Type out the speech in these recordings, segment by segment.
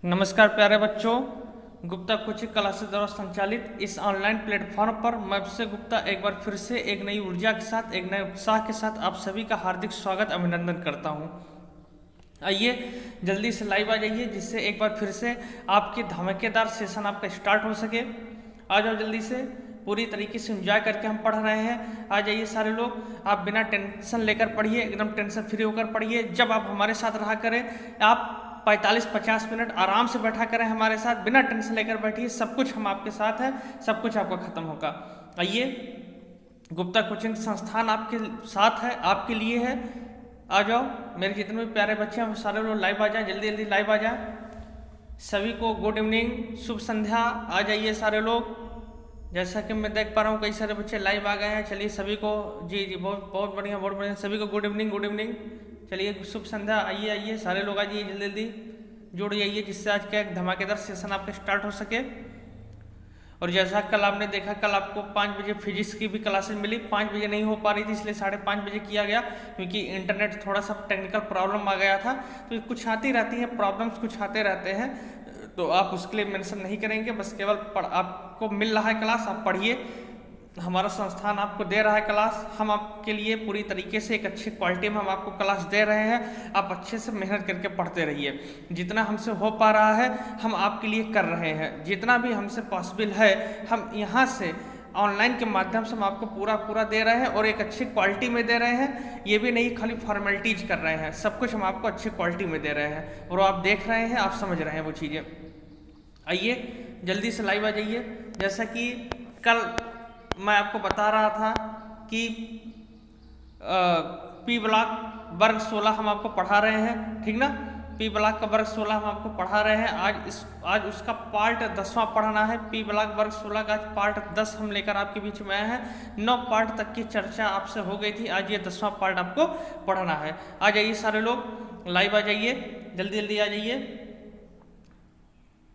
नमस्कार प्यारे बच्चों, गुप्ता कोचिंग क्लासेस द्वारा संचालित इस ऑनलाइन प्लेटफॉर्म पर मैं अभिषेक गुप्ता एक बार फिर से एक नई ऊर्जा के साथ, एक नए उत्साह के साथ आप सभी का हार्दिक स्वागत अभिनंदन करता हूं। आइए जल्दी से लाइव आ जाइए, जिससे एक बार फिर से आपकी धमाकेदार सेशन आपका स्टार्ट हो सके। आ जाओ जल्दी से, पूरी तरीके से एंजॉय करके हम पढ़ रहे हैं। आ जाइए सारे लोग, आप बिना टेंशन लेकर पढ़िए, एकदम टेंशन फ्री होकर पढ़िए। जब आप हमारे साथ रहा करें, आप 45-50 मिनट आराम से बैठा करें हमारे साथ, बिना टेंशन लेकर बैठिए। सब कुछ हम आपके साथ है, सब कुछ आपका खत्म होगा। आइए, गुप्ता कोचिंग संस्थान आपके साथ है, आपके लिए है। आ जाओ मेरे जितने भी प्यारे बच्चे हैं सारे लोग लाइव आ जाए, जल्दी जल्दी लाइव आ जाए। सभी को गुड इवनिंग, शुभ संध्या। आ जाइए सारे लोग। जैसा कि मैं देख पा रहा हूँ कई सारे बच्चे लाइव आ गए हैं। चलिए सभी को, जी जी बहुत बहुत बढ़िया, बहुत बढ़िया। सभी को गुड इवनिंग, गुड इवनिंग। चलिए शुभ संध्या। आइए आइए सारे लोग आ जाइए, जल्दी जल्दी जुड़ जाइए, जिससे आज का एक धमाकेदार सेशन आपका स्टार्ट हो सके। और जैसा कल आपने देखा, कल आपको 5 बजे फिजिक्स की भी क्लासेस मिली। 5 बजे नहीं हो पा रही थी, इसलिए 5:30 बजे किया गया, क्योंकि इंटरनेट थोड़ा सा टेक्निकल प्रॉब्लम आ गया था। तो कुछ आती रहती हैं प्रॉब्लम्स, कुछ आते रहते हैं, तो आप उसके लिए मेंशन नहीं करेंगे। बस केवल आपको मिल रहा है क्लास, आप पढ़िए। हमारा संस्थान आपको दे रहा है क्लास, हम आपके लिए पूरी तरीके से एक अच्छी क्वालिटी में हम आपको क्लास दे रहे हैं। आप अच्छे से मेहनत करके पढ़ते रहिए। जितना हमसे हो पा रहा है हम आपके लिए कर रहे हैं, जितना भी हमसे पॉसिबल है हम यहाँ से ऑनलाइन के माध्यम से हम आपको पूरा दे रहे हैं, और एक अच्छी क्वालिटी में दे रहे हैं। ये भी नहीं खाली फॉर्मेलिटीज कर रहे हैं, सब कुछ हम आपको अच्छी क्वालिटी में दे रहे हैं, और आप देख रहे हैं, आप समझ रहे हैं वो चीज़ें। आइए जल्दी से लाइव आ जाइए। जैसा कि कल मैं आपको बता रहा था कि पी ब्लॉक वर्ग 16 हम आपको पढ़ा रहे हैं, ठीक ना। पी ब्लॉक का वर्ग 16 हम आपको पढ़ा रहे हैं। आज उसका पार्ट 10वां पढ़ना है। पी ब्लॉक वर्ग 16 का आज पार्ट 10 हम लेकर आपके बीच में आए हैं। 9 पार्ट तक की चर्चा आपसे हो गई थी, आज ये 10वां पार्ट आपको पढ़ना है। आ जाइए सारे लोग, लाइव आ जाइए, जल्दी जल्दी आ जाइए।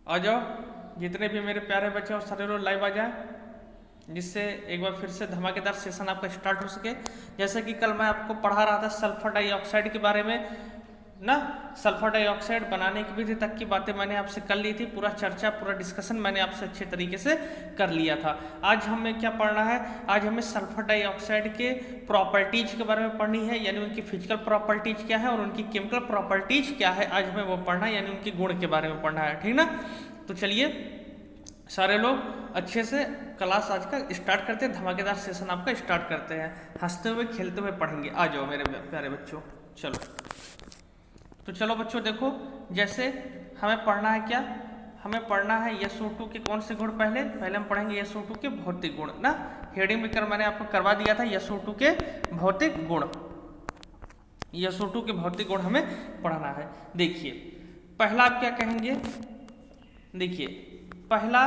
आ जाओ, जितने भी मेरे प्यारे बच्चे हैं सारे लोग लाइव आ जाए, जिससे एक बार फिर से धमाकेदार सेशन आपका स्टार्ट हो सके। जैसे कि कल मैं आपको पढ़ा रहा था सल्फर डाइऑक्साइड के बारे में ना। सल्फर डाइऑक्साइड बनाने की विधि तक की बातें मैंने आपसे कर ली थी। पूरा चर्चा, पूरा डिस्कशन मैंने आपसे अच्छे तरीके से कर लिया था। आज हमें क्या पढ़ना है? आज हमें सल्फर डाइऑक्साइड के प्रॉपर्टीज के बारे में पढ़नी है, यानी उनकी फिजिकल प्रॉपर्टीज क्या है और उनकी केमिकल प्रॉपर्टीज क्या है, आज हमें वो पढ़ना है, यानी उनके गुण के बारे में पढ़ना है, ठीक ना। तो चलिए सारे लोग अच्छे से क्लास आज का स्टार्ट करते हैं, धमाकेदार सेशन आपका स्टार्ट करते हैं। हंसते हुए खेलते हुए पढ़ेंगे। आ जाओ मेरे प्यारे बच्चों, चलो। तो चलो बच्चों देखो, जैसे हमें पढ़ना है क्या, हमें पढ़ना है SO2 के कौन से गुण। पहले हम पढ़ेंगे SO2 के भौतिक गुण ना। हेडिंग में मैंने आपको करवा दिया था SO2 के भौतिक गुण। SO2 के भौतिक गुण हमें पढ़ना है। देखिए पहला आप क्या कहेंगे, देखिए पहला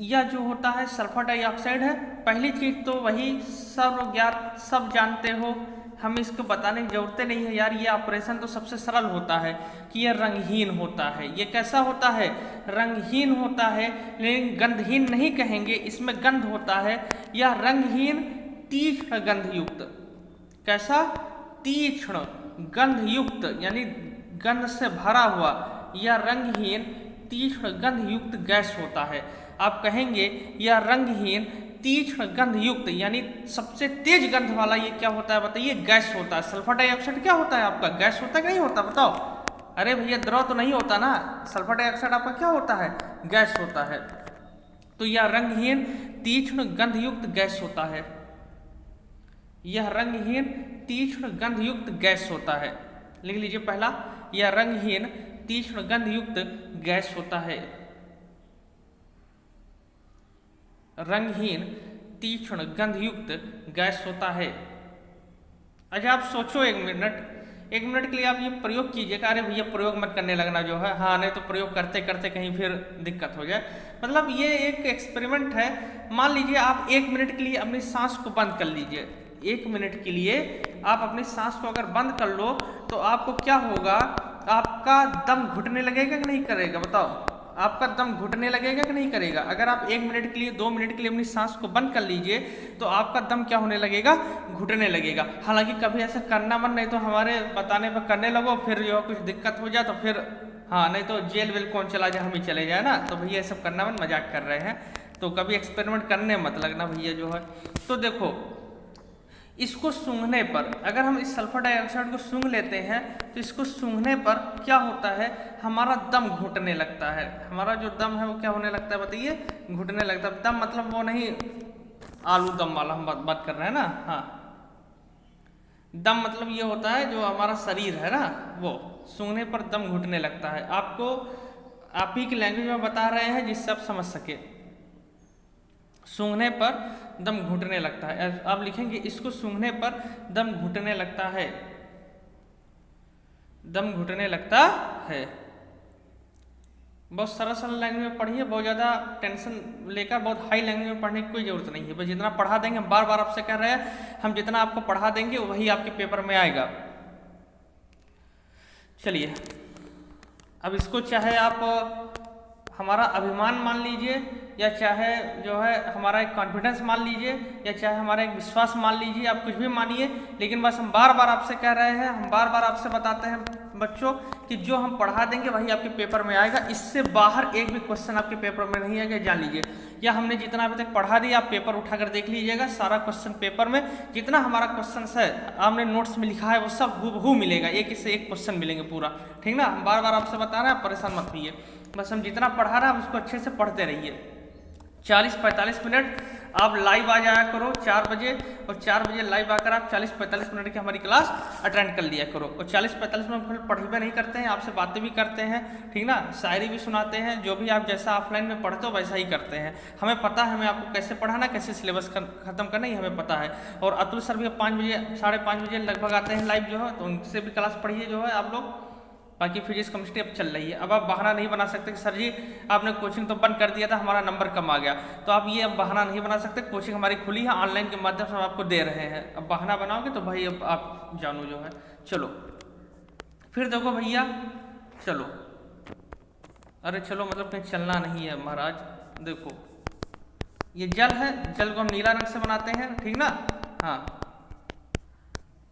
यह जो होता है सल्फर डाइऑक्साइड है। पहली चीज तो वही सर्वज्ञात, सब जानते हो, हमें इसको बताने की जरूरत नहीं है यार। ये ऑपरेशन तो सबसे सरल होता है कि यह रंगहीन होता है। ये कैसा होता है? रंगहीन होता है, लेकिन गंधहीन नहीं कहेंगे, इसमें गंध होता है। यह रंगहीन तीक्ष्ण गंधयुक्त, कैसा? तीक्ष्ण गंधयुक्त, यानी गंध से भरा हुआ, यह रंगहीन तीक्ष्ण गंधयुक्त गैस होता है। आप कहेंगे यह रंगहीन तीक्ष्ण गंधयुक्त, यानी सबसे तेज गंध वाला ये क्या होता है बताइए? गैस होता है। सल्फर डाइऑक्साइड क्या होता है आपका? गैस होता है कि नहीं होता? बताओ। अरे भैया द्रव तो नहीं होता ना, सल्फर डाइऑक्साइड आपका क्या होता है? गैस होता है। तो यह रंगहीन तीक्ष्ण गंधयुक्त गैस होता है। यह रंगहीन तीक्ष्ण गंधयुक्त गैस होता है। लिख लीजिए पहला, यह रंगहीन तीक्ष्ण गंधयुक्त गैस होता है। रंगहीन तीक्ष्ण गंधयुक्त गैस होता है। अच्छा आप सोचो एक मिनट के लिए आप ये प्रयोग कीजिएगा। अरे भैया प्रयोग मत करने लगना जो है, हाँ नहीं तो प्रयोग करते करते कहीं फिर दिक्कत हो जाए। मतलब ये एक एक्सपेरिमेंट है। मान लीजिए आप 1 मिनट के लिए अपनी सांस को बंद कर लीजिए। 1 मिनट के लिए आप अपनी सांस को अगर बंद कर लो तो आपको क्या होगा? आपका दम घुटने लगेगा कि नहीं करेगा? बताओ, आपका दम घुटने लगेगा कि नहीं करेगा? अगर आप 1 मिनट के लिए, 2 मिनट के लिए अपनी सांस को बंद कर लीजिए तो आपका दम क्या होने लगेगा? घुटने लगेगा। हालांकि कभी ऐसा करना मन नहीं, तो हमारे बताने पर करने लगो, फिर जो कुछ दिक्कत हो जाए तो फिर हाँ, नहीं तो जेल वेल कौन चला जाए, हम ही चले जाए ना। तो भैया ये सब करना मत, मजाक कर रहे हैं, तो कभी एक्सपेरिमेंट करने मत लगना भैया जो है। तो देखो इसको सूंघने पर, अगर हम इस सल्फर डाइऑक्साइड को सूंघ लेते हैं तो इसको सूंघने पर क्या होता है, हमारा दम घुटने लगता है। हमारा जो दम है वो क्या होने लगता है बताइए, घुटने लगता है। दम मतलब वो नहीं आलू दम वाला हम बात कर रहे हैं ना। हाँ, दम मतलब ये होता है जो हमारा शरीर है ना, वो सूंघने पर दम घुटने लगता है। आपको आप ही की लैंग्वेज में बता रहे हैं जिससे आप समझ सके। सूंघने पर दम घुटने लगता है, आप लिखेंगे इसको सूंघने पर दम घुटने लगता है, दम घुटने लगता है। बहुत सरल सरल लैंग्वेज में पढ़िए, बहुत ज़्यादा टेंशन लेकर बहुत हाई लैंग्वेज में पढ़ने की कोई ज़रूरत नहीं है। बस जितना पढ़ा देंगे, हम बार बार आपसे कह रहे हैं, हम जितना आपको पढ़ा देंगे वही आपके पेपर में आएगा। चलिए अब इसको चाहे आप हमारा अभिमान मान लीजिए, या चाहे जो है हमारा एक कॉन्फिडेंस मान लीजिए, या चाहे हमारा एक विश्वास मान लीजिए, आप कुछ भी मानिए, लेकिन बस हम बार बार आपसे कह रहे हैं, हम बार बार आपसे बताते हैं बच्चों कि जो हम पढ़ा देंगे वही आपके पेपर में आएगा। इससे बाहर एक भी क्वेश्चन आपके पेपर में नहीं आएगा, जान लीजिए। या हमने जितना अभी तक पढ़ा दिया आप पेपर उठाकर देख लीजिएगा, सारा क्वेश्चन पेपर में जितना हमारा क्वेश्चन है आपने नोट्स में लिखा है वो सब हूबहू मिलेगा, एक से एक क्वेश्चन मिलेंगे पूरा, ठीक ना। हम बार बार आपसे बता रहे हैं, परेशान मत होइए, बस हम जितना पढ़ा रहे हैं उसको अच्छे से पढ़ते रहिए। 40-45 मिनट आप लाइव आ जाया करो 4 बजे, और 4 बजे लाइव आकर आप 40-45 मिनट की हमारी क्लास अटेंड कर लिया करो। और 40-45 मिनट पढ़ी नहीं करते हैं, आपसे बातें भी करते हैं, ठीक ना, शायरी भी सुनाते हैं, जो भी आप जैसा ऑफलाइन में पढ़ते हो वैसा ही करते हैं। हमें पता है हमें आपको कैसे पढ़ाना, कैसे सिलेबस खत्म करना, ये हमें पता है। और अतुल सर भी 5 बजे 5:30 बजे लगभग आते हैं लाइव जो है, तो उनसे भी क्लास पढ़िए जो है आप लोग। बाकी फिजिक्स केमिस्ट्री अब चल रही है। अब आप बहाना नहीं बना सकते कि सर जी आपने कोचिंग तो बंद कर दिया था, हमारा नंबर कम आ गया, तो आप ये अब बहाना नहीं बना सकते। कोचिंग हमारी खुली है, ऑनलाइन के माध्यम से हम आपको दे रहे हैं। अब बहाना बनाओगे तो भाई अब आप जानो जो है। चलो फिर देखो भैया, चलो, अरे चलो मतलब कहीं चलना नहीं है महाराज। देखो ये जल है, जल को हम नीला रंग से बनाते हैं, ठीक ना। हाँ,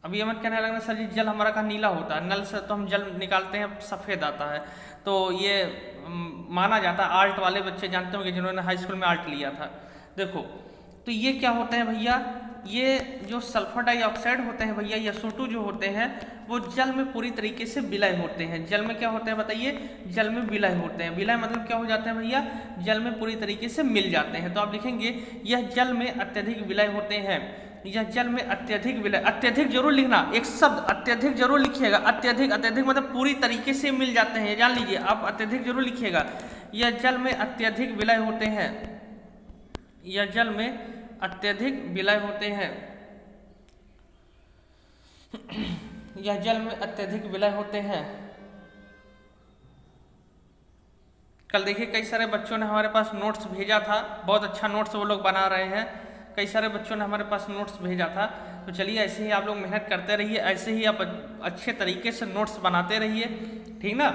अब ये मत कहने लगना सर जी जल हमारा कहाँ नीला होता है, नल से तो हम जल निकालते हैं सफ़ेद आता है। तो ये माना जाता है, आर्ट वाले बच्चे जानते होंगे जिन्होंने हाई स्कूल में आर्ट लिया था। देखो तो ये क्या होते हैं भैया, ये जो सल्फर डाइऑक्साइड होते हैं भैया, या SO2 जो होते हैं वो जल में पूरी तरीके से विलय होते हैं। जल में क्या होते हैं बताइए, जल में विलय होते हैं। विलय मतलब क्या हो जाते हैं भैया, जल में पूरी तरीके से मिल जाते हैं। तो आप लिखेंगे यह जल में अत्यधिक विलय होते हैं, यह जल में अत्यधिक विलय, अत्यधिक जरूर लिखना, एक शब्द अत्यधिक जरूर लिखिएगा। अत्यधिक, अत्यधिक मतलब पूरी तरीके से मिल जाते हैं, ये जान लीजिए आप, अत्यधिक जरूर लिखिएगा। यह जल में अत्यधिक विलय होते हैं, यह जल में अत्यधिक विलय होते हैं, यह जल में अत्यधिक विलय होते हैं। कल देखिए कई सारे बच्चों ने हमारे पास नोट्स भेजा था, बहुत अच्छा नोट्स वो लोग बना रहे हैं। कई सारे बच्चों ने हमारे पास नोट्स भेजा था। तो चलिए ऐसे ही आप लोग मेहनत करते रहिए, ऐसे ही आप अच्छे तरीके से नोट्स बनाते रहिए, ठीक ना।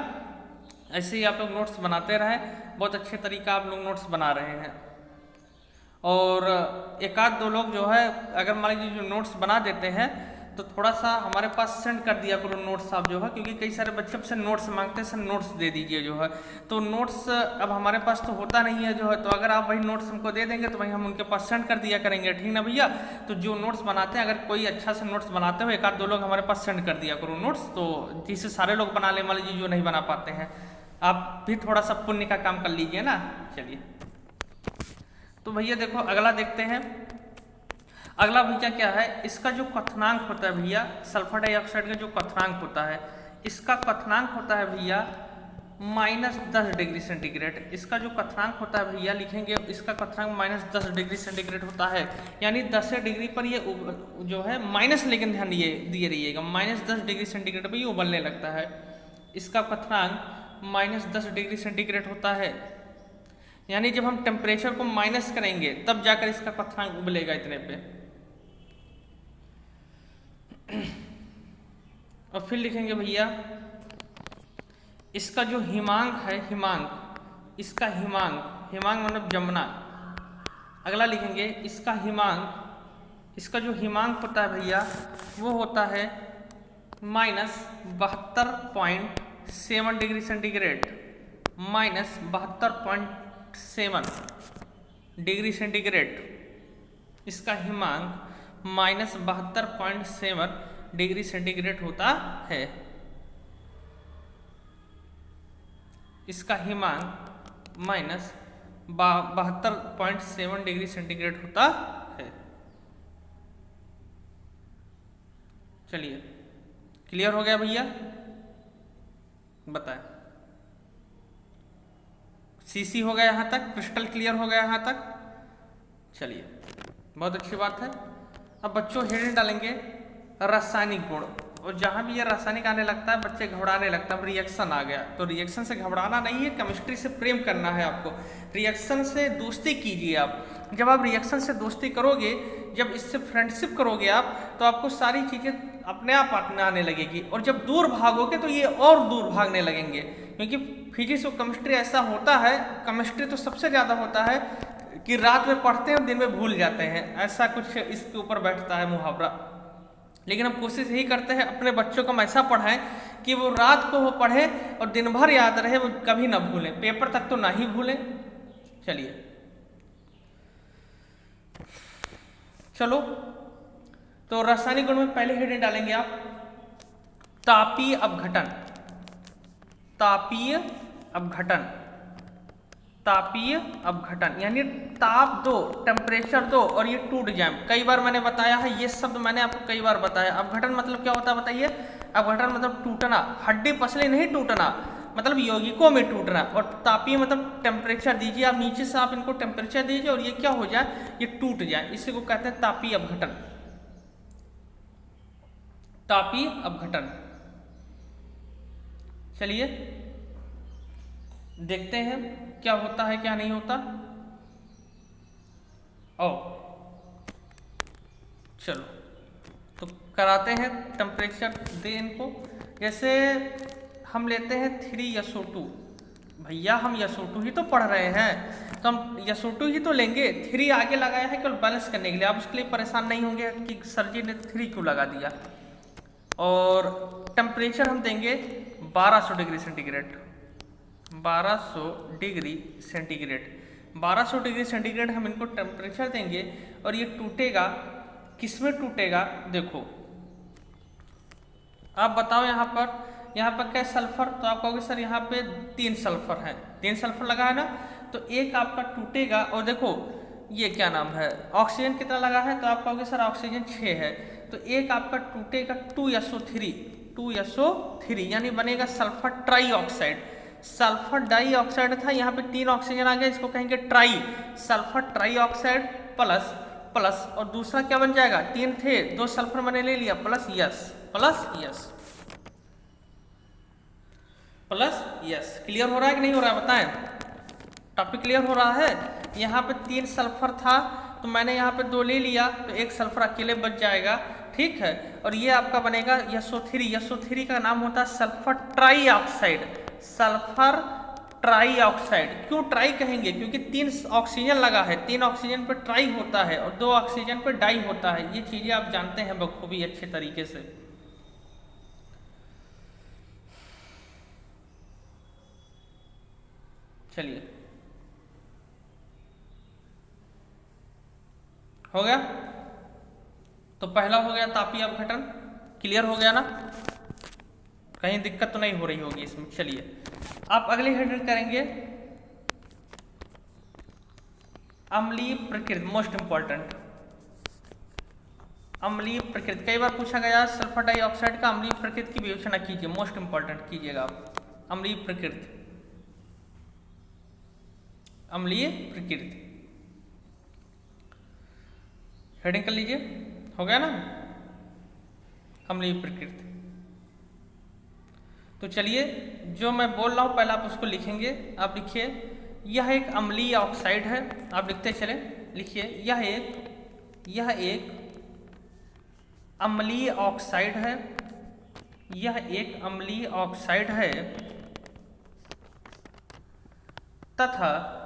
ऐसे ही आप लोग नोट्स बनाते रहें, बहुत अच्छे तरीका आप लोग नोट्स बना रहे हैं। और एक आध दो लोग जो है अगर मान लीजिए जो नोट्स बना देते हैं तो थोड़ा सा हमारे पास सेंड कर दिया करो नोट्स आप जो है, क्योंकि कई सारे बच्चे से नोट्स मांगते हैं, सर नोट्स दे दीजिए जो है। तो नोट्स अब हमारे पास तो होता नहीं है जो है, तो अगर आप वही नोट्स हमको दे देंगे तो वही हम उनके पास सेंड कर दिया करेंगे, ठीक ना भैया। तो जो नोट्स बनाते हैं, अगर कोई अच्छा से नोट्स बनाते हो, एक आध दो लोग हमारे पास सेंड कर दिया करो नोट्स, तो जिससे सारे लोग बना ले। मान लीजिए जो नहीं बना पाते हैं, आप भी थोड़ा सा पुण्य का काम कर लीजिए ना। चलिए तो भैया देखो अगला देखते हैं। अगला भैया क्या है, इसका जो क्वथनांक होता है भैया, सल्फर डाइऑक्साइड का जो क्वथनांक होता है, इसका क्वथनांक होता है भैया -10 डिग्री सेंटीग्रेड। इसका जो क्वथनांक होता है भैया लिखेंगे, इसका क्वथनांक -10 डिग्री सेंटीग्रेड होता है। यानी 10 डिग्री पर ये जो है माइनस, लेकिन ध्यान दिए रहिएगा, -10 डिग्री सेंटीग्रेड पर ये उबलने लगता है। इसका क्वथनांक -10 डिग्री सेंटीग्रेड होता है। यानी जब हम टेम्परेचर को माइनस करेंगे तब जाकर इसका क्वथनांक उबलेगा इतने पे। और फिर लिखेंगे भैया इसका जो हिमांक है, हिमांक, इसका हिमांक, हिमांक मतलब जमुना। अगला लिखेंगे इसका हिमांक, इसका जो हिमांक होता है भैया वो होता है -72.7 -72.7 degree centigrade minus 72.7 degree centigrade, इसका हिमांक -72.7 डिग्री सेंटीग्रेड होता है। इसका हिमांक -72.7 डिग्री सेंटीग्रेड होता है। चलिए क्लियर हो गया भैया, बताएं। सीसी हो गया यहाँ तक, क्रिस्टल क्लियर हो गया यहाँ तक। चलिए बहुत अच्छी बात है। अब बच्चों हेडिंग डालेंगे रासायनिक गुण, और जहां भी ये रासायनिक आने लगता है बच्चे घबराने लगता है। रिएक्शन आ गया तो रिएक्शन से घबराना नहीं है, केमिस्ट्री से प्रेम करना है आपको। रिएक्शन से दोस्ती कीजिए आप। जब आप रिएक्शन से दोस्ती करोगे, जब इससे फ्रेंडशिप करोगे आप, तो आपको सारी चीजें अपने आप आने लगेगी। और जब दूर भागोगे तो ये और दूर भागने लगेंगे, क्योंकि फिजिक्स और केमिस्ट्री ऐसा होता है। केमिस्ट्री तो सबसे ज्यादा होता है कि रात में पढ़ते हैं और दिन में भूल जाते हैं, ऐसा कुछ इसके ऊपर बैठता है मुहावरा। लेकिन हम कोशिश यही करते हैं अपने बच्चों को हम ऐसा पढ़ाएं कि वो रात को वो पढ़े और दिन भर याद रहे, वो कभी ना भूलें, पेपर तक तो ना ही भूलें। चलिए चलो, तो रासायनिक गुण में पहले हेडिंग डालेंगे आप तापीय अपघटन। तापीय अपघटन, तापीय अपघटन यानी ताप दो, टेम्परेचर दो और ये टूट जाए। कई बार मैंने बताया है, ये शब्द मैंने आपको कई बार बताया। अपघटन मतलब क्या होता है बताइए? अपघटन मतलब टूटना, हड्डी पसली नहीं टूटना, मतलब यौगिकों में टूटना। और तापीय मतलब टेम्परेचर दीजिए आप, नीचे से आप इनको टेम्परेचर दीजिए और ये क्या हो जाए, ये टूट जाए। इसी को कहते हैं तापीय अपघटन। तापीय अपघटन। चलिए देखते हैं क्या होता है क्या नहीं होता। ओ चलो तो कराते हैं, टेम्परेचर दे इनको। जैसे हम लेते हैं 3SO2, भैया हम SO2 ही तो पढ़ रहे हैं, तो हम SO2 ही तो लेंगे। 3 आगे लगाया है केवल बैलेंस करने के लिए, आप उसके लिए परेशान नहीं होंगे कि सर जी ने 3 क्यों लगा दिया। और टेम्परेचर हम देंगे 1200 degree centigrade. 1200 degree centigrade, 1200 degree centigrade हम इनको टेम्परेचर देंगे। और ये टूटेगा, किसमें टूटेगा? देखो आप बताओ यहाँ पर क्या सल्फर? तो आप कहोगे सर यहाँ पे 3 सल्फर है, 3 सल्फर लगा है ना, तो एक आपका टूटेगा। और देखो ये क्या नाम है, ऑक्सीजन कितना लगा है? तो आप कहोगे सर ऑक्सीजन 6 है, तो एक आपका टूटेगा 2SO3, 2SO3 यानी बनेगा सल्फर ट्राईऑक्साइड। सल्फर डाइऑक्साइड था, यहाँ पे 3 ऑक्सीजन आ गया, इसको कहेंगे try, sulphur trioxide plus plus. और दूसरा क्या बन जाएगा? 3 थे, 2 सल्फर मैंने ले लिया, plus yes, plus yes, plus yes. Clear हो रहा है कि नहीं हो रहा है बताएं? टॉपिक क्लियर हो रहा है? यहाँ पे 3 सल्फर था तो मैंने यहाँ पे 2 ले लिया, तो 1 सल्फर अकेले बच जाएगा, ठीक है। और ये आपका बनेगा SO3। SO3 का नाम होता है सल्फर ट्राईऑक्साइड, सल्फर ट्राईऑक्साइड। क्यों ट्राई कहेंगे? क्योंकि 3 ऑक्सीजन लगा है, 3 ऑक्सीजन पे ट्राई होता है और 2 ऑक्सीजन पे डाई होता है। ये चीजें आप जानते हैं बखूबी अच्छे तरीके से। चलिए हो गया, तो पहला हो गया तापीय अपघटन। क्लियर हो गया ना? कहीं दिक्कत तो नहीं हो रही होगी इसमें। चलिए आप अगली हेडिंग करेंगे अम्लीय प्रकृति, मोस्ट इंपॉर्टेंट अम्लीय प्रकृति। कई बार पूछा गया सल्फर डाइऑक्साइड का अम्लीय प्रकृति की विवेचना कीजिए, मोस्ट इंपॉर्टेंट कीजिएगा आप। अम्लीय प्रकृति, अम्लीय प्रकृति हेडिंग कर लीजिए। हो गया ना? अम्लीय प्रकृति। तो चलिए जो मैं बोल रहा हूं पहले आप उसको लिखेंगे। आप लिखिए यह एक अम्लीय ऑक्साइड है, आप लिखते चले, लिखिए यह एक अम्लीय ऑक्साइड है, यह एक अम्लीय ऑक्साइड है तथा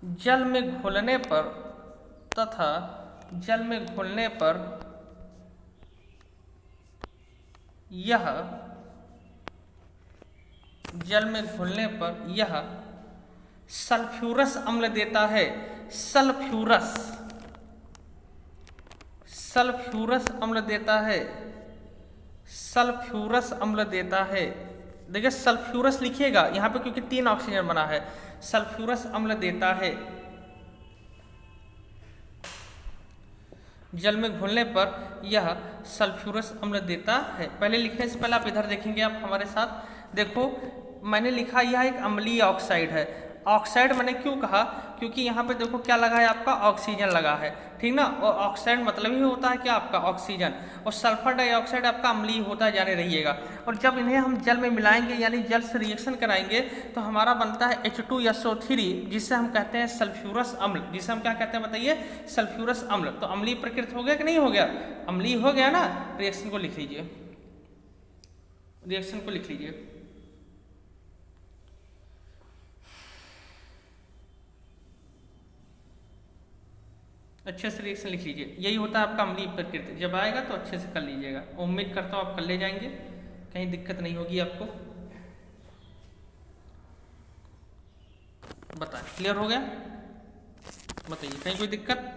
जल में घुलने पर यह जल में घुलने पर यह सल्फ्यूरस अम्ल देता है। सल्फ्यूरस अम्ल देता है। सल्फ्यूरस अम्ल देता है। देखिए सल्फ्यूरस लिखिएगा यहाँ पे क्योंकि 3 ऑक्सीजन बना है। सल्फ्यूरस अम्ल देता है। जल में घुलने पर यह सल्फ्यूरस अम्ल देता है। पहले लिखने से पहले आप इधर देखेंगे, आप हमारे साथ देखो, मैंने लिखा यह एक अम्लीय ऑक्साइड है। ऑक्साइड मैंने क्यों कहा, क्योंकि यहाँ पे देखो क्या लगा है, आपका ऑक्सीजन लगा है, ठीक ना। और ऑक्साइड मतलब ही होता है क्या, आपका ऑक्सीजन। और सल्फर डाइऑक्साइड आपका अम्लीय होता जाने रहिएगा। और जब इन्हें हम जल में मिलाएंगे यानी जल से रिएक्शन कराएंगे तो हमारा बनता है H2SO3, जिसे हम कहते हैं सल्फ्यूरस अम्ल। जिसे हम क्या कहते हैं बताइए, सल्फ्यूरस अम्ल। तो अम्लीय प्रकृति हो गया कि नहीं हो गया, अम्लीय हो गया ना। रिएक्शन को लिख लीजिए, रिएक्शन को लिख लीजिए। अच्छे से रिएक्शन लिख लीजिए। यही होता है आपका अम्लीय प्रकृति। जब आएगा तो अच्छे से कर लीजिएगा। उम्मीद करता हूँ आप कर ले जाएंगे, कहीं दिक्कत नहीं होगी आपको। बताएं, क्लियर हो गया, बताइए कहीं कोई दिक्कत।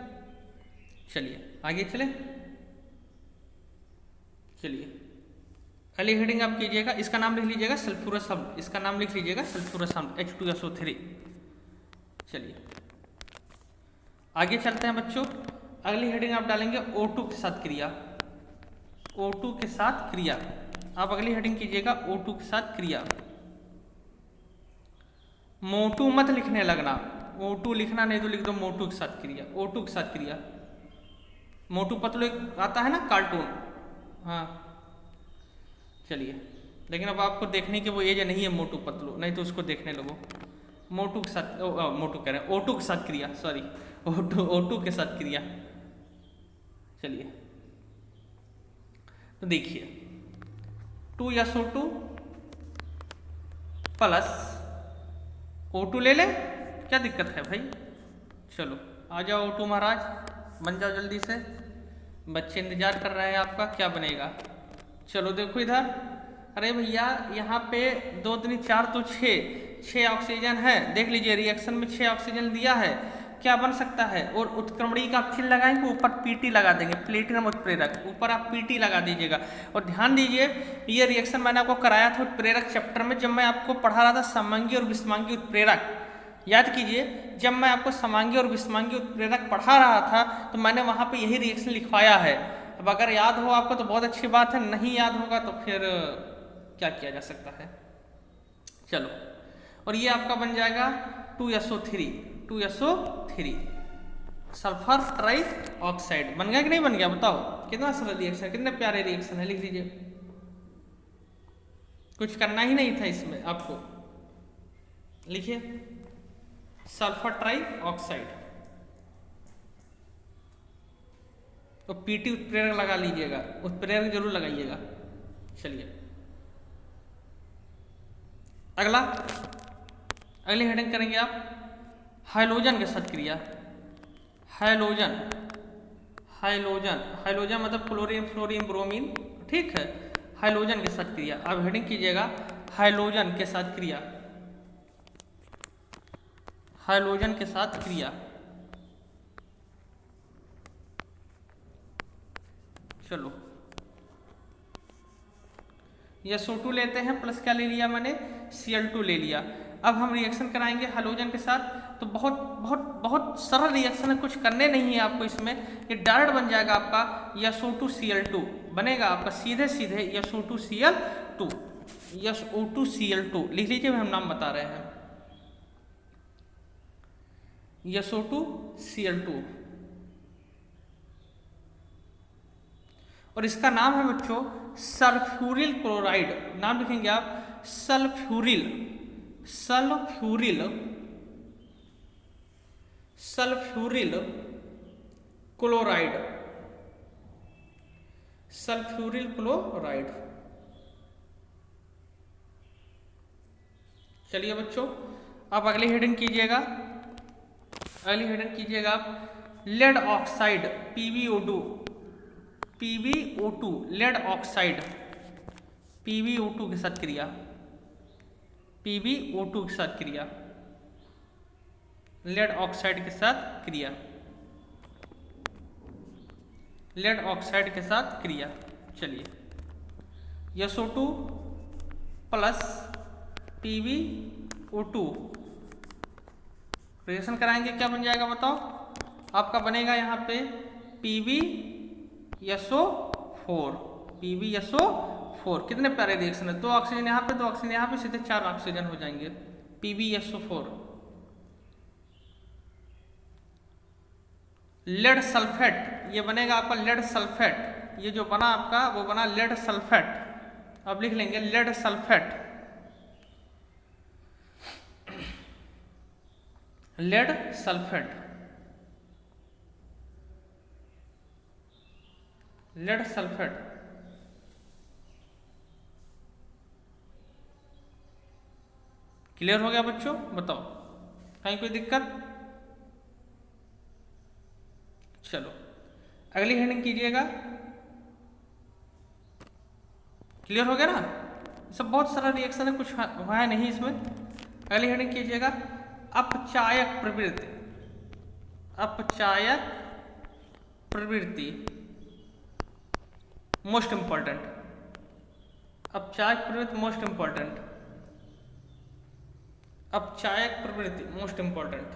चलिए आगे चले, चलिए पहली हेडिंग आप कीजिएगा, इसका नाम लिख लीजिएगा सल्फ्यूरस अम्ल। इसका नाम लिख लीजिएगा सल्फ्यूरस अम्ल H2SO3। चलिए आगे चलते हैं बच्चों। अगली हेडिंग आप डालेंगे O2 के साथ क्रिया। O2 के साथ क्रिया, आप अगली हेडिंग कीजिएगा O2 के साथ क्रिया। मोटू मत लिखने लगना, O2 लिखना नहीं तो लिख दो मोटू के साथ क्रिया। O2 के साथ क्रिया। मोटू पतलू एक आता है ना कार्टून, हाँ चलिए। लेकिन अब आपको देखने की वो एज नहीं है मोटू पतलू, नहीं तो उसको देखने लगो। मोटू के साथ मोटू कह रहे हैं, O2 के साथ क्रिया, सॉरी O2 के साथ क्रिया। चलिए तो देखिए 2SO2 प्लस O2 ले ले, क्या दिक्कत है भाई। चलो आ जाओ O2 महाराज, बन जाओ जल्दी से, बच्चे इंतजार कर रहे हैं आपका, क्या बनेगा। चलो देखो इधर, अरे भैया यहाँ पे 2 दूनी 4 तो 6 ऑक्सीजन है। देख लीजिए रिएक्शन में 6 ऑक्सीजन दिया है, क्या बन सकता है। और उत्क्रमणीय का आप चिन्ह लगाएंगे, ऊपर पीटी लगा देंगे, प्लेटिनम उत्प्रेरक, ऊपर आप पीटी लगा दीजिएगा। और ध्यान दीजिए ये रिएक्शन मैंने आपको कराया था उत्प्रेरक चैप्टर में, जब मैं आपको पढ़ा रहा था समांगी और विषमांगी उत्प्रेरक। याद कीजिए जब मैं आपको समांगी और विषमांगी उत्प्रेरक पढ़ा रहा था तो मैंने वहाँ पे यही रिएक्शन लिखवाया है। अब अगर याद हो आपको तो बहुत अच्छी बात है, नहीं याद होगा तो फिर क्या किया जा सकता है। चलो और ये आपका बन जाएगा 2SO3 सल्फर ट्राई ऑक्साइड। बन गया कि नहीं बन गया, बताओ कितना सरल रिएक्शन, कितने प्यारे रिएक्शन है। लिख लीजिए, कुछ करना ही नहीं था इसमें आपको। लिखिए सल्फर ट्राई ऑक्साइड, तो पीटी उत्प्रेरक लगा लीजिएगा, उत्प्रेरक जरूर लगाइएगा। चलिए अगला, अगली हेडिंग करेंगे आप हाइलोजन के साथ क्रिया। हाइलोजन मतलब क्लोरीन फ्लोरीन ब्रोमीन, ठीक है। हाइलोजन के साथ क्रिया, अब हेडिंग कीजिएगा हाइलोजन के साथ क्रिया। हाइलोजन के साथ क्रिया, चलो SO2 लेते हैं, प्लस क्या ले लिया मैंने, Cl2 ले लिया। अब हम रिएक्शन कराएंगे हाइलोजन के साथ, तो बहुत बहुत बहुत सरल रिएक्शन है, कुछ करने नहीं है आपको इसमें। ये डायरेक्ट बन जाएगा आपका SO2Cl2 बनेगा आपका, सीधे सीधे SO2Cl2 लिख लीजिए, हम नाम बता रहे हैं SO2Cl2। और इसका नाम है बच्चों सल्फ्यूरिल क्लोराइड। नाम लिखेंगे आप सल्फ्यूरिल क्लोराइड। चलिए बच्चों आप अगली हेडिंग कीजिएगा, आप lead oxide PbO2 lead oxide. PbO2 के साथ क्रिया, PbO2 के साथ क्रिया, लेड ऑक्साइड के साथ क्रिया, लेड ऑक्साइड के साथ क्रिया। चलिए SO2 प्लस PbO2 रिएक्शन कराएंगे, क्या बन जाएगा बताओ? आपका बनेगा यहाँ पे PbSO4, PbSO4। कितने प्यारे रिएक्शन है, 2 ऑक्सीजन यहाँ पे, 2 ऑक्सीजन यहाँ पे, सीधे 4 ऑक्सीजन हो जाएंगे, PbSO4। लेड सल्फेट, ये बनेगा आपका लेड सल्फेट, ये जो बना आपका वो बना लेड सल्फेट। अब लिख लेंगे lead sulphate, lead sulphate, lead sulphate. Clear हो गया बच्चों? बताओ कहीं कोई दिक्कत? चलो अगली हेडिंग कीजिएगा। क्लियर हो गया ना? सब बहुत सारा रिएक्शन है, कुछ हुआ है नहीं इसमें। अगली हेडिंग कीजिएगा अपचायक प्रवृत्ति, अपचायक प्रवृत्ति, मोस्ट इंपॉर्टेंट, अपचायक प्रवृत्ति मोस्ट इंपॉर्टेंट, अपचायक प्रवृत्ति मोस्ट इंपॉर्टेंट।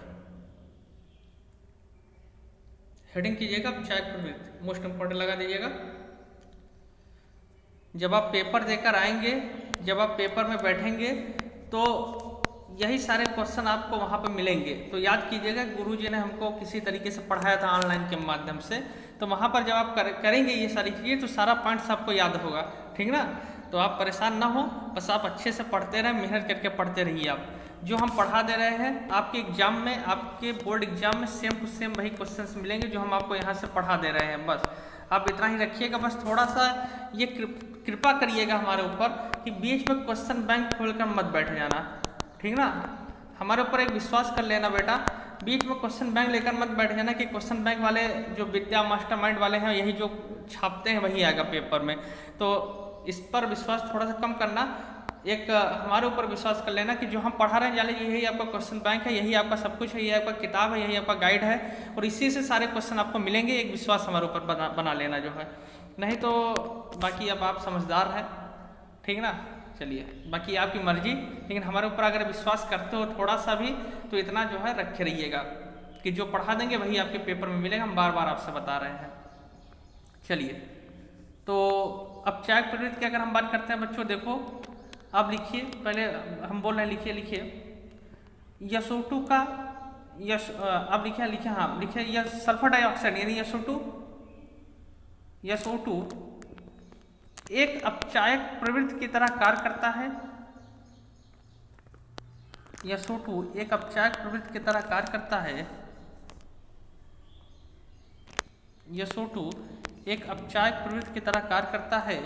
हेडिंग कीजिएगा अपचायक प्रवृत्ति मोस्ट इंपॉर्टेंट लगा दीजिएगा। जब आप पेपर देकर आएंगे, जब आप पेपर में बैठेंगे तो यही सारे क्वेश्चन आपको वहाँ पे मिलेंगे। तो याद कीजिएगा, गुरुजी ने हमको किसी तरीके से पढ़ाया था ऑनलाइन के माध्यम से, तो वहाँ पर जब आप करेंगे ये सारी चीज़ें तो सारा पॉइंट्स आपको याद होगा, ठीक ना? तो आप परेशान ना हो, बस आप अच्छे से पढ़ते रहें, मेहनत करके पढ़ते रहिए। आप जो हम पढ़ा दे रहे हैं आपके एग्जाम में, आपके बोर्ड एग्जाम में सेम टू सेम वही क्वेश्चन मिलेंगे जो हम आपको यहाँ से पढ़ा दे रहे हैं। बस आप इतना ही रखिएगा। बस थोड़ा सा ये कृपा करिएगा हमारे ऊपर कि बीच में क्वेश्चन बैंक खोलकर मत बैठ जाना, ठीक ना? हमारे ऊपर एक विश्वास कर लेना बेटा, बीच में क्वेश्चन बैंक लेकर मत बैठ जाना कि क्वेश्चन बैंक वाले जो विद्या मास्टरमाइंड वाले हैं यही जो छापते हैं वही आएगा पेपर में। तो इस पर विश्वास थोड़ा सा कम करना, एक हमारे ऊपर विश्वास कर लेना कि जो हम पढ़ा रहे हैं जान लीजिए यही आपका क्वेश्चन बैंक है, यही आपका सब कुछ है, यही आपका किताब है, यही आपका गाइड है और इसी से सारे क्वेश्चन आपको मिलेंगे। एक विश्वास हमारे ऊपर बना लेना जो है, नहीं तो बाकी अब आप समझदार हैं, ठीक ना? चलिए बाकी आपकी मर्जी, लेकिन हमारे ऊपर अगर विश्वास करते हो थोड़ा सा भी तो इतना जो है रखे रहिएगा कि जो पढ़ा देंगे वही आपके पेपर में मिलेगा। हम बार बार आपसे बता रहे हैं। चलिए तो अपचायक प्रवृत्ति की अगर हम बात करते हैं बच्चों, देखो आप लिखिए, पहले हम बोल रहे हैं लिखिए SO2 का अब लिखिए हाँ लिखिए यह सल्फर डाइऑक्साइड यानी SO2 एक अपचायक प्रवृत्ति की तरह कार्य करता है। SO2 एक अपचायक प्रवृत्ति की तरह कार्य करता है। SO2 एक अपचायक प्रवृत्ति की तरह कार्य करता है।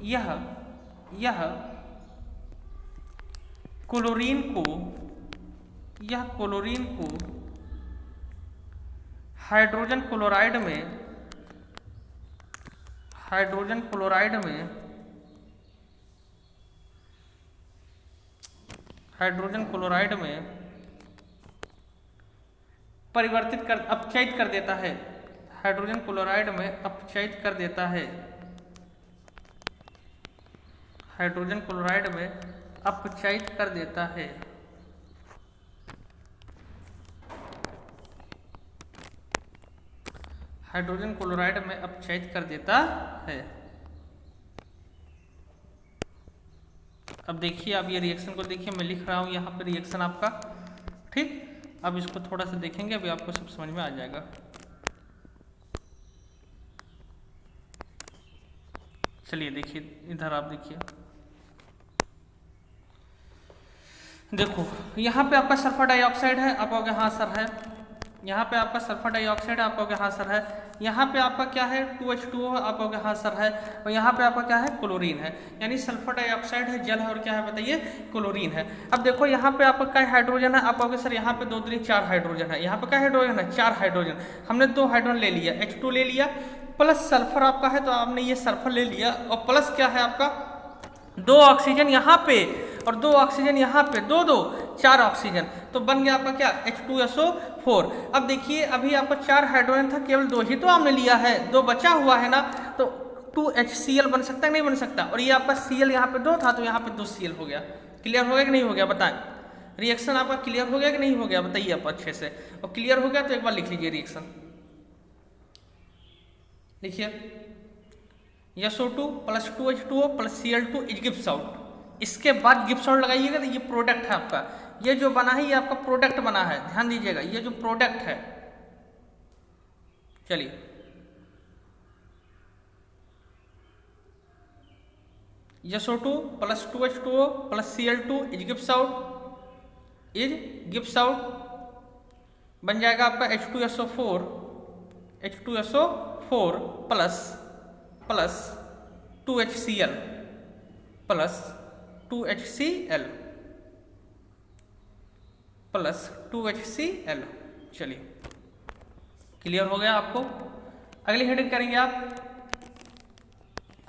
यह क्लोरीन को हाइड्रोजन क्लोराइड में अपचयित कर देता है। हाइड्रोजन क्लोराइड में अपचयित कर देता है। हाइड्रोजन क्लोराइड में अपचयित कर देता है। हाइड्रोजन क्लोराइड में अपचयित कर देता है। अब देखिए, आप ये रिएक्शन को देखिए, मैं लिख रहा हूं यहाँ पे रिएक्शन आपका, ठीक। अब इसको थोड़ा सा देखेंगे, अभी आपको सब समझ में आ जाएगा। चलिए देखिए, इधर आप देखिए, देखो यहाँ पे आपका सल्फर डाइऑक्साइड है, आप कहोगे हाँ सर है। यहाँ पे आपका सल्फर डाइऑक्साइड है, आप कहोगे हाँ सर है। यहाँ पे आपका क्या है, 2H2O, आप कहोगे हाँ सर है। और यहाँ पे आपका क्या है, क्लोरीन है। यानी सल्फर डाइऑक्साइड है, जल है, और क्या है बताइए, क्लोरीन है। अब देखो यहाँ पे आपका क्या हाइड्रोजन है, आप कहोगे सर यहाँ पे 2 3 4 हाइड्रोजन है। यहाँ पे क्या हाइड्रोजन है, 4 हाइड्रोजन। हमने 2 हाइड्रोजन ले लिया, H2 ले लिया, प्लस सल्फर आपका है तो आपने ये सल्फर ले लिया, और प्लस क्या है आपका 2 ऑक्सीजन यहाँ पे और 2 ऑक्सीजन यहाँ पे, 2 2 4 ऑक्सीजन, तो बन गया आपका क्या H2SO4। अब देखिए अभी आपका 4 हाइड्रोजन था, केवल 2 ही तो आपने लिया है, 2 बचा हुआ है ना, तो 2HCl बन सकता है नहीं बन सकता, और ये आपका Cl यहाँ पे 2 था तो यहाँ पे 2Cl हो गया। क्लियर हो गया कि नहीं हो गया बताएं? रिएक्शन आपका क्लियर हो गया कि नहीं हो गया बताइए आप अच्छे से, और क्लियर हो गया तो एक बार लिख लीजिए रिएक्शन, लिखिए SO2 + 2H2O + Cl2 is Gibbs out. इसके बाद गिब्स आउट लगाइएगा तो ये प्रोडक्ट है आपका, ये जो बना है ये आपका प्रोडक्ट बना है, ध्यान दीजिएगा ये जो प्रोडक्ट है। चलिए SO2 + 2H2O + Cl2 is Gibbs out बन जाएगा आपका H2SO4 plus 2HCl plus 2HCl। चलिए क्लियर हो गया आपको। अगली हेडिंग करेंगे आप,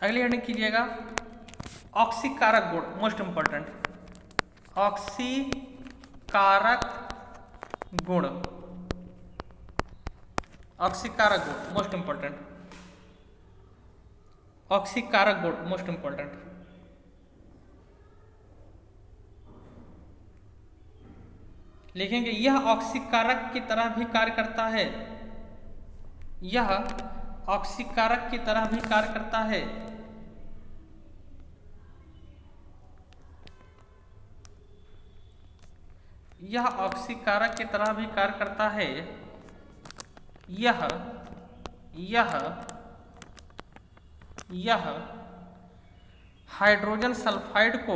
अगली हेडिंग कीजिएगा ऑक्सीकारक गुण, मोस्ट इंपॉर्टेंट, ऑक्सीकारक गुण, ऑक्सीकारक गुण मोस्ट इंपॉर्टेंट, ऑक्सीकारक गुण मोस्ट इंपॉर्टेंट। लिखेंगे यह ऑक्सीकारक की तरह भी कार्य करता है, यह ऑक्सीकारक की तरह भी कार्य करता है, यह ऑक्सीकारक की तरह भी कार्य करता है, यह हाइड्रोजन सल्फाइड को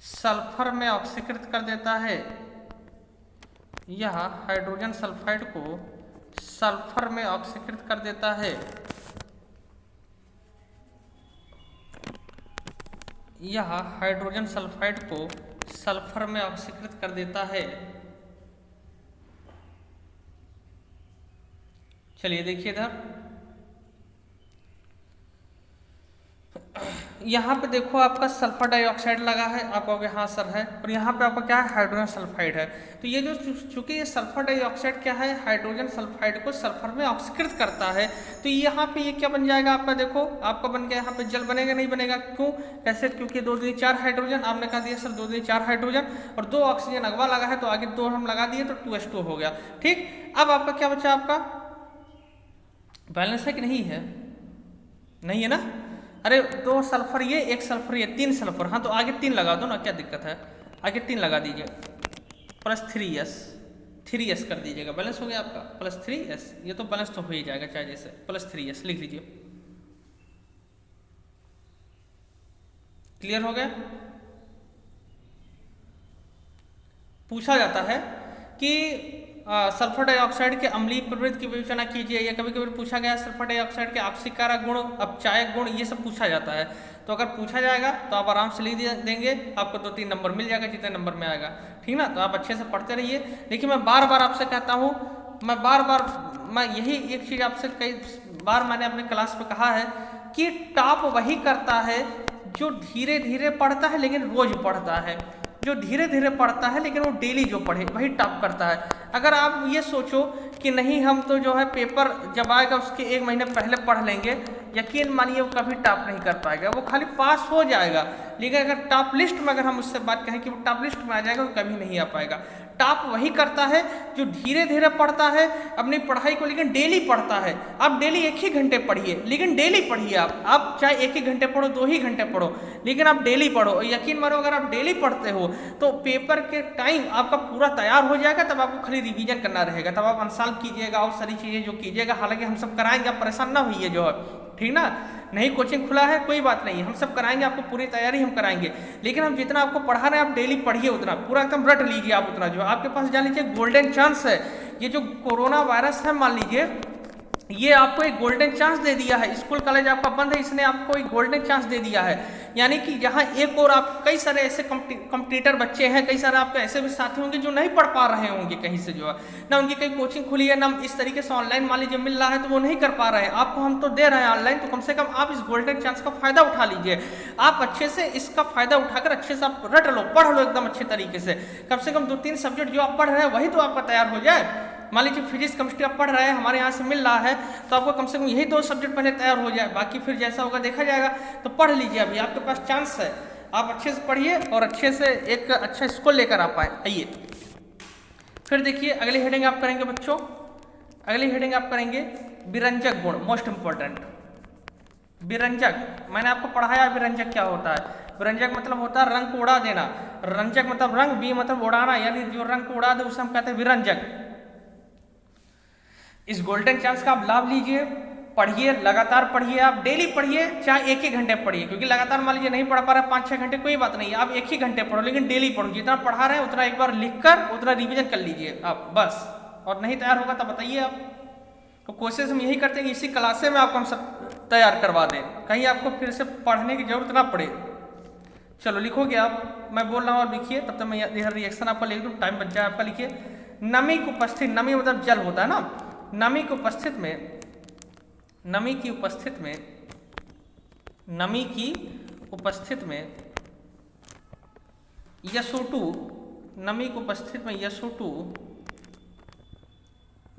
सल्फर में ऑक्सीकृत कर देता है, यह हाइड्रोजन सल्फाइड को सल्फर में ऑक्सीकृत कर देता है, यह हाइड्रोजन सल्फाइड को सल्फर में ऑक्सीकृत कर देता है। चलिए देखिए इधर, यहाँ पे देखो आपका सल्फर डाइऑक्साइड लगा है, आप कहोगे हाँ सर है, और यहाँ पे आपका क्या है हाइड्रोजन सल्फाइड है। तो ये जो चूंकि ये सल्फर डाइऑक्साइड क्या है हाइड्रोजन सल्फाइड को सल्फर में ऑक्सीकृत करता है, तो यहाँ पे ये क्या बन जाएगा आपका, देखो आपका बन गया यहाँ पे जल बनेगा नहीं बनेगा, क्यों कैसे, क्योंकि 2 दूनी 4 हाइड्रोजन, आपने कहा दिया सर 2 दूनी 4 हाइड्रोजन और 2 ऑक्सीजन अगवा लगा है तो आगे 2 हम लगा दिए तो 2H2 हो गया। ठीक, अब आपका क्या बचा, आपका बैलेंस है कि नहीं है, नहीं है ना, अरे 2 सल्फर ये 1 सल्फर ये 3 सल्फर, हाँ तो आगे 3 लगा दो ना, क्या दिक्कत है, आगे 3 लगा दीजिए प्लस 3s कर दीजिएगा, बैलेंस हो गया आपका प्लस 3s, ये तो बैलेंस तो हो ही जाएगा चाहे जैसे, प्लस 3s लिख लीजिए। क्लियर हो गया। पूछा जाता है कि सल्फर डाइऑक्साइड के अम्लीय प्रवृत्ति की विवेचना कीजिए, या कभी कभी पूछा गया सल्फर डाइऑक्साइड के ऑक्सीकारक गुण, अपचायक गुण, ये सब पूछा जाता है। तो अगर पूछा जाएगा तो आप आराम से लिख देंगे, आपको 2-3 नंबर मिल जाएगा जितने नंबर में आएगा, ठीक ना। तो आप अच्छे से पढ़ते रहिए। देखिए मैं बार बार आपसे कहता हूँ, मैं यही एक चीज़ आपसे कई बार मैंने अपने क्लास में कहा है कि टॉप वही करता है जो धीरे धीरे पढ़ता है लेकिन रोज पढ़ता है, जो धीरे धीरे पढ़ता है लेकिन वो डेली जो पढ़े वही टॉप करता है। अगर आप ये सोचो कि नहीं हम तो जो है पेपर जब आएगा उसके 1 महीने पहले पढ़ लेंगे, यकीन मानिए वो कभी टॉप नहीं कर पाएगा, वो खाली पास हो जाएगा, लेकिन अगर टॉप लिस्ट में अगर हम उससे बात कहें कि वो टॉप लिस्ट में आ जाएगा तो कभी नहीं आ पाएगा। टॉप वही करता है जो धीरे धीरे पढ़ता है अपनी पढ़ाई को, लेकिन डेली पढ़ता है। आप डेली 1 ही घंटे पढ़िए, लेकिन डेली पढ़िए, आप चाहे 1 ही घंटे पढ़ो 2 ही घंटे पढ़ो, लेकिन आप डेली पढ़ो। यकीन मानो अगर आप डेली पढ़ते हो तो पेपर के टाइम आपका पूरा तैयार हो जाएगा, तब आपको खाली रिवीजन करना रहेगा, तब आप अनसाल कीजिएगा और सारी चीज़ें जो कीजिएगा, हालांकि हम सब कराएंगे, आप परेशान ना होइए जो है, ठीक ना। नहीं कोचिंग खुला है कोई बात नहीं, हम सब कराएंगे, आपको पूरी तैयारी हम कराएंगे, लेकिन हम जितना आपको पढ़ा रहे हैं आप डेली पढ़िए, उतना पूरा एकदम रट लीजिए आप उतना। जो आपके पास जान लीजिए गोल्डन चांस है, ये जो कोरोना वायरस है मान लीजिए ये आपको एक गोल्डन चांस दे दिया है, स्कूल कॉलेज आपका बंद है, इसने आपको एक गोल्डन चांस दे दिया है। यानी कि यहाँ एक और आप कई सारे ऐसे कंपटीटर बच्चे हैं, कई सारे आपके ऐसे भी साथी होंगे जो नहीं पढ़ पा रहे होंगे कहीं से, जो है ना उनकी कहीं कोचिंग खुली है ना इस तरीके से ऑनलाइन मान लीजिए मिल रहा है, तो वो नहीं कर पा रहे हैं। आपको हम तो दे रहे हैं ऑनलाइन, तो कम से कम आप इस गोल्डन चांस का फायदा उठा लीजिए। आप अच्छे से इसका फायदा उठाकर अच्छे से आप रट लो, पढ़ लो एकदम अच्छे तरीके से। कम 2-3 सब्जेक्ट जो आप पढ़ रहे हैं वही तो आपका तैयार हो जाए। मान लीजिए फिजिक्स केमिस्ट्री आप पढ़ रहे हैं, हमारे यहाँ से मिल रहा है, तो आपको कम से कम यही 2 सब्जेक्ट पहले तैयार हो जाए, बाकी फिर जैसा होगा देखा जाएगा। तो पढ़ लीजिए, अभी आपके पास चांस है, आप अच्छे से पढ़िए और अच्छे से एक अच्छा स्कोर लेकर आ पाए। आइए फिर देखिए अगली हेडिंग आप करेंगे बच्चों, अगली हेडिंग आप करेंगे विरंजक गुण, मोस्ट इंपॉर्टेंट। विरंजक मैंने आपको पढ़ाया, विरंजक क्या होता है। विरंजक मतलब होता है रंग को उड़ा देना, रंजक मतलब रंग, बी मतलब उड़ाना, यानी जो रंग को उड़ा दे उसे हम कहते हैं विरंजक। इस गोल्डन चांस का आप लाभ लीजिए, पढ़िए, लगातार पढ़िए, आप डेली पढ़िए, चाहे 1 ही घंटे पढ़िए, क्योंकि लगातार मान लीजिए नहीं पढ़ पा रहे 5-6 घंटे कोई बात नहीं, आप 1 ही घंटे पढ़ो, लेकिन डेली पढ़ो। जितना पढ़ा रहे हैं उतना एक बार लिखकर उतना रिवीजन कर लीजिए आप बस। और नहीं तैयार होगा तब बताइए आप। तो कोशिश हम यही करते हैं कि इसी क्लासे में आपको हम सब तैयार करवा दें, कहीं आपको फिर से पढ़ने की जरूरत ना पड़े। चलो लिखोगे आप, मैं बोल रहा हूँ और लिखिए, तब तक मैं यह रिएक्शन आपका लिख दूँ, टाइम बच जाए आपका। लिखिए नमी की उपस्थिति, नमी मतलब जल होता है ना, नमी की उपस्थिति में, नमी की उपस्थिति में, नमी की उपस्थिति में SO2, नमी की उपस्थिति में SO2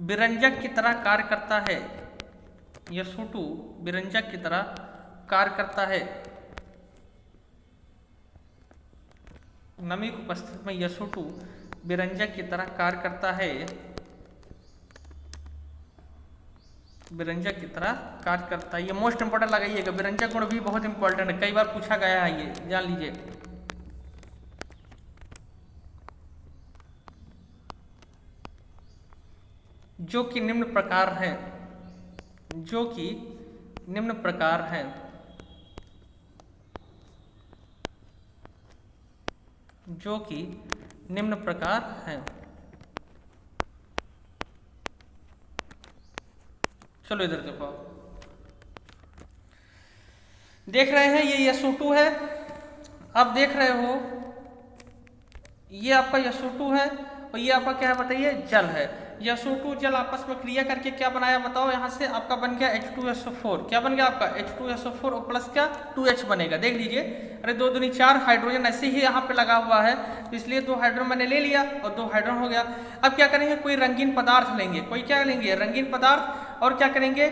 विरंजक की तरह कार्य करता है। SO2 विरंजक की तरह कार्य करता है। नमी की उपस्थिति में SO2 विरंजक की तरह कार्य करता है, विरंजक की तरह कार्य करता है। ये मोस्ट इंपोर्टेंट लगाइएगा, विरंजक गुण भी बहुत इंपॉर्टेंट है, कई बार पूछा गया है, ये जान लीजिए। जो कि निम्न प्रकार है, जो कि निम्न प्रकार है, जो कि निम्न प्रकार है। चलो इधर देखो, देख रहे हैं ये SO2 है, आप देख रहे हो ये आपका SO2 है और ये आपका क्या है बताइए, जल है। SO2 जल आपस में क्रिया करके क्या बनाया बताओ, यहाँ से आपका बन गया H2SO4। क्या बन गया आपका H2SO4 और प्लस क्या 2H बनेगा, देख लीजिए। अरे 2 दूनी 4 हाइड्रोजन ऐसे ही यहाँ पे लगा हुआ है, तो इसलिए 2 हाइड्रोजन मैंने ले लिया और 2 हाइड्रोजन हो गया। अब क्या करेंगे, कोई रंगीन पदार्थ लेंगे, कोई क्या लेंगे रंगीन पदार्थ, और क्या करेंगे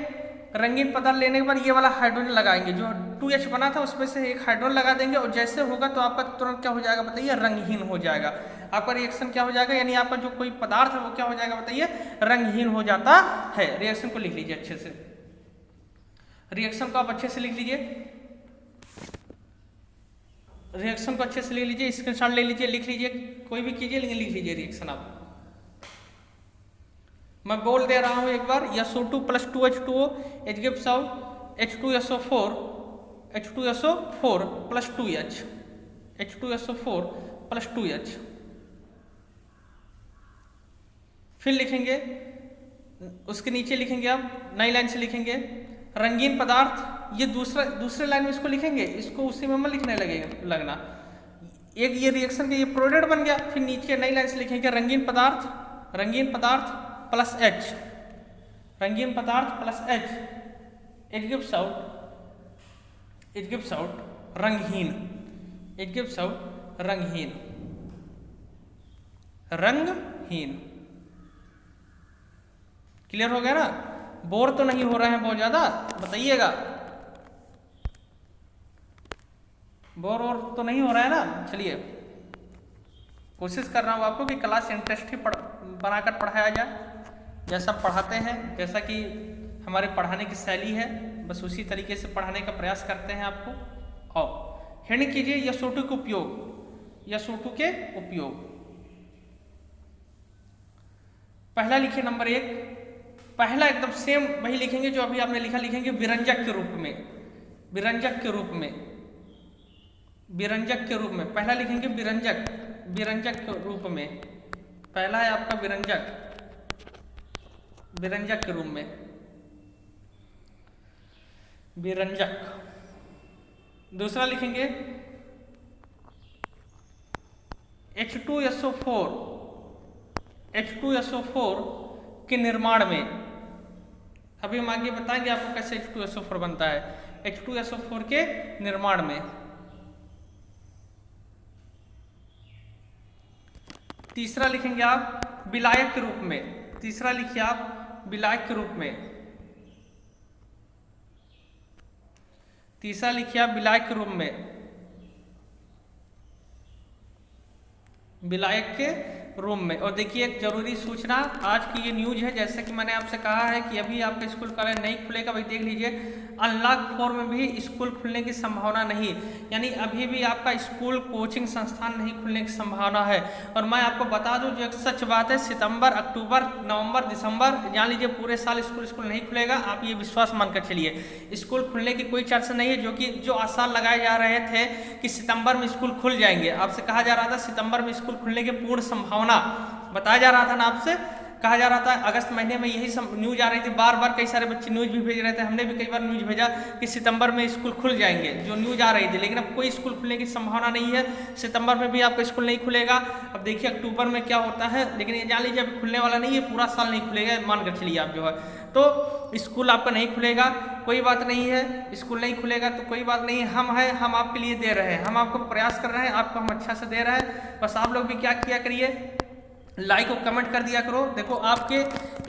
रंगीन पदार्थ लेने के बाद ये वाला हाइड्रोजन लगाएंगे, जो 2H बना था उसमें से एक हाइड्रोजन लगा देंगे, और जैसे होगा तो आपका तुरंत क्या हो जाएगा बताइए, रंगहीन हो जाएगा। आपका रिएक्शन क्या हो जाएगा, यानी आपका जो कोई पदार्थ है वो क्या हो जाएगा बताइए, रंगहीन हो जाता है। रिएक्शन को लिख लीजिए अच्छे से, रिएक्शन को आप अच्छे से लिख लीजिए, रिएक्शन को अच्छे से लिख लीजिए, स्क्रीनशॉट ले लीजिए, लिख लीजिए, कोई भी कीजिए लेकिन लिख लीजिए रिएक्शन आप। मैं बोल दे रहा हूं एक बार, SO2 + 2H2O it gives out H2SO4, H2SO4 + 2H, H2SO4 + 2H। फिर लिखेंगे, उसके नीचे लिखेंगे आप नई लाइन से लिखेंगे रंगीन पदार्थ, ये दूसरे लाइन में इसको लिखेंगे, इसको उसी में लिखने लगना। एक ये रिएक्शन का ये प्रोडक्ट बन गया। फिर नीचे नई लाइन से लिखेंगे रंगीन पदार्थ, रंगीन पदार्थ प्लस H, रंगीन पदार्थ plus H it gives out रंगहीन, इट गिव्स आउट रंगहीन, रंगहीन। क्लियर हो गया ना, बोर तो नहीं हो रहे हैं बहुत ज्यादा, बताइएगा बोर और तो नहीं हो रहा है ना। चलिए कोशिश कर रहा हूँ आपको कि क्लास इंटरेस्टिंग बनाकर पढ़ाया जाए, जैसा पढ़ाते हैं, जैसा कि हमारे पढ़ाने की शैली है, बस उसी तरीके से पढ़ाने का प्रयास करते हैं आपको। और हेडिंग कीजिए SO2 के उपयोग, SO2 के उपयोग। पहला लिखिए नंबर 1, पहला एकदम सेम वही लिखेंगे जो अभी आपने लिखा, लिखेंगे विरंजक के रूप में, विरंजक के रूप में, विरंजक के रूप में। पहला लिखेंगे विरंजक, विरंजक के रूप में। पहला है आपका विरंजक, विरंजक के रूप में, विरंजक। दूसरा लिखेंगे H2SO4, H2SO4 के निर्माण में, अभी हम आगे बताएंगे आपको कैसे H2SO4 बनता है, H2SO4 के निर्माण में। तीसरा लिखेंगे आप विलायक के रूप में, तीसरा लिखिए आप विलायक के रूप में, तीसरा लिखिए आप विलायक के रूप में, विलायक के रूम में। और देखिए एक जरूरी सूचना, आज की ये न्यूज है, जैसे कि मैंने आपसे कहा है कि अभी आपका स्कूल कॉलेज नहीं खुलेगा, भाई देख लीजिए अनलॉक 4 में भी स्कूल खुलने की संभावना नहीं, यानी अभी भी आपका स्कूल कोचिंग संस्थान नहीं खुलने की संभावना है। और मैं आपको बता दूं जो एक सच बात है, सितंबर, अक्टूबर, नवंबर, दिसंबर, जान लीजिए पूरे साल स्कूल नहीं खुलेगा, आप ये विश्वास मानकर चलिए। स्कूल खुलने की कोई चांस नहीं है, जो आसार लगाए जा रहे थे कि सितंबर में स्कूल खुल जाएंगे, आपसे कहा जा रहा था सितंबर में स्कूल खुलने की पूर्ण संभावना बताया जा रहा था ना, आपसे कहा जा रहा था। अगस्त महीने में यही न्यूज आ रही थी, बार बार कई सारे बच्चे न्यूज भी भेज रहे थे, हमने भी कई बार न्यूज भेजा कि सितंबर में स्कूल खुल जाएंगे, जो न्यूज आ रही थी। लेकिन अब कोई स्कूल खुलने की संभावना नहीं है, सितंबर में भी आपका स्कूल नहीं खुलेगा। अब देखिए अक्टूबर में क्या होता है, लेकिन ये जान लीजिए अभी खुलने वाला नहीं है, पूरा साल नहीं खुलेगा, मान कर चलिए आप जो है। तो स्कूल आपका नहीं खुलेगा, कोई बात नहीं है, स्कूल नहीं खुलेगा तो कोई बात नहीं है, हम आपके लिए दे रहे हैं, हम आपको प्रयास कर रहे हैं, आपको हम अच्छा से दे रहे हैं। बस आप लोग भी क्या किया करिए, लाइक और कमेंट कर दिया करो। देखो आपके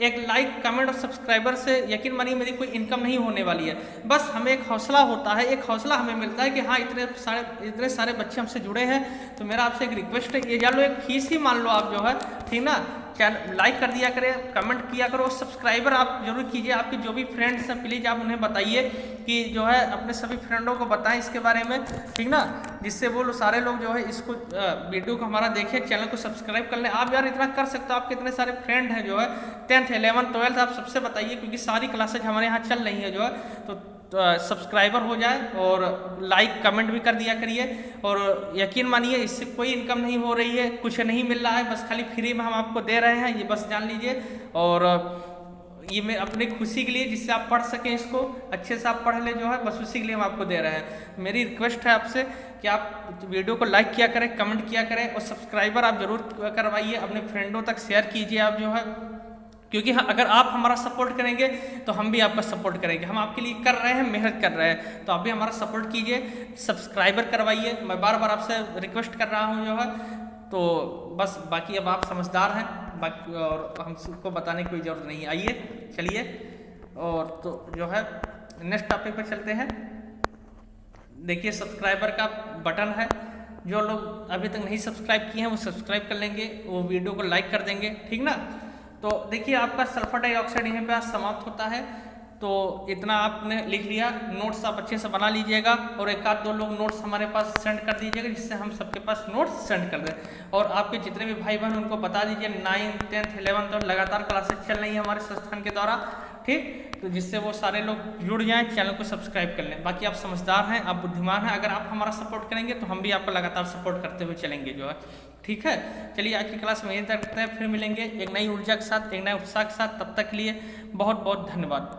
एक लाइक, कमेंट और सब्सक्राइबर से यकीन मानिए मेरी कोई इनकम नहीं होने वाली है, बस हमें एक हौसला होता है, एक हौसला हमें मिलता है कि हाँ इतने सारे बच्चे हमसे जुड़े हैं। तो मेरा आपसे एक रिक्वेस्ट है, ये जान लो एक फीस ही मान लो आप जो है, ठीक ना। चैनल लाइक कर दिया करें, कमेंट किया करो, सब्सक्राइबर आप जरूर कीजिए। आपके जो भी फ्रेंड्स हैं प्लीज़ आप उन्हें बताइए कि जो है अपने सभी फ्रेंडों को बताएं इसके बारे में, ठीक ना, जिससे वो सारे लोग जो है इसको वीडियो को हमारा देखें, चैनल को सब्सक्राइब कर लें। आप यार इतना कर सकते हो, आपके इतने सारे फ्रेंड हैं जो है 10th 11th 12th, आप सबसे बताइए, क्योंकि सारी क्लासेज हमारे यहाँ चल रही है जो है, तो सब्सक्राइबर हो जाए और लाइक कमेंट भी कर दिया करिए। और यकीन मानिए इससे कोई इनकम नहीं हो रही है, कुछ नहीं मिल रहा है, बस खाली फ्री में हम आपको दे रहे हैं, ये बस जान लीजिए। और ये मैं अपनी खुशी के लिए, जिससे आप पढ़ सकें, इसको अच्छे से आप पढ़ ले जो है, बस उसी के लिए हम आपको दे रहे हैं। मेरी रिक्वेस्ट है आपसे कि आप वीडियो को लाइक किया करें, कमेंट किया करें, और सब्सक्राइबर आप जरूर करवाइए, अपने फ्रेंडों तक शेयर कीजिए आप जो है, क्योंकि अगर आप हमारा सपोर्ट करेंगे तो हम भी आपका सपोर्ट करेंगे। हम आपके लिए कर रहे हैं, मेहनत कर रहे हैं, तो आप भी हमारा सपोर्ट कीजिए, सब्सक्राइबर करवाइए, मैं बार बार आपसे रिक्वेस्ट कर रहा हूं जो है। तो बस बाकी अब आप समझदार हैं, बाकी और हमको बताने की कोई ज़रूरत नहीं है। आइए चलिए, और तो जो है नेक्स्ट टॉपिक पर चलते हैं। देखिए सब्सक्राइबर का बटन है, जो लोग अभी तक नहीं सब्सक्राइब किए हैं वो सब्सक्राइब कर लेंगे, वो वीडियो को लाइक कर देंगे, ठीक ना। तो देखिए आपका सल्फर डाइऑक्साइड यहीं पे आज समाप्त होता है। तो इतना आपने लिख लिया, नोट्स आप अच्छे से बना लीजिएगा, और एक आध दो लोग नोट्स हमारे पास सेंड कर दीजिएगा, जिससे हम सबके पास नोट्स सेंड कर दें। और आपके जितने भी भाई बहन उनको बता दीजिए 9th 10th 11th और लगातार क्लासेस चल रही है हमारे संस्थान के द्वारा, ठीक, तो जिससे वो सारे लोग जुड़ जाएं, चैनल को सब्सक्राइब कर लें। बाकी आप समझदार हैं, आप बुद्धिमान हैं, अगर आप हमारा सपोर्ट करेंगे तो हम भी आपको लगातार सपोर्ट करते हुए चलेंगे जो है, ठीक है। चलिए आज की क्लास में यहीं तक रखते हैं, फिर मिलेंगे एक नई ऊर्जा के साथ, एक नए उत्साह के साथ। तब तक के लिए बहुत बहुत धन्यवाद।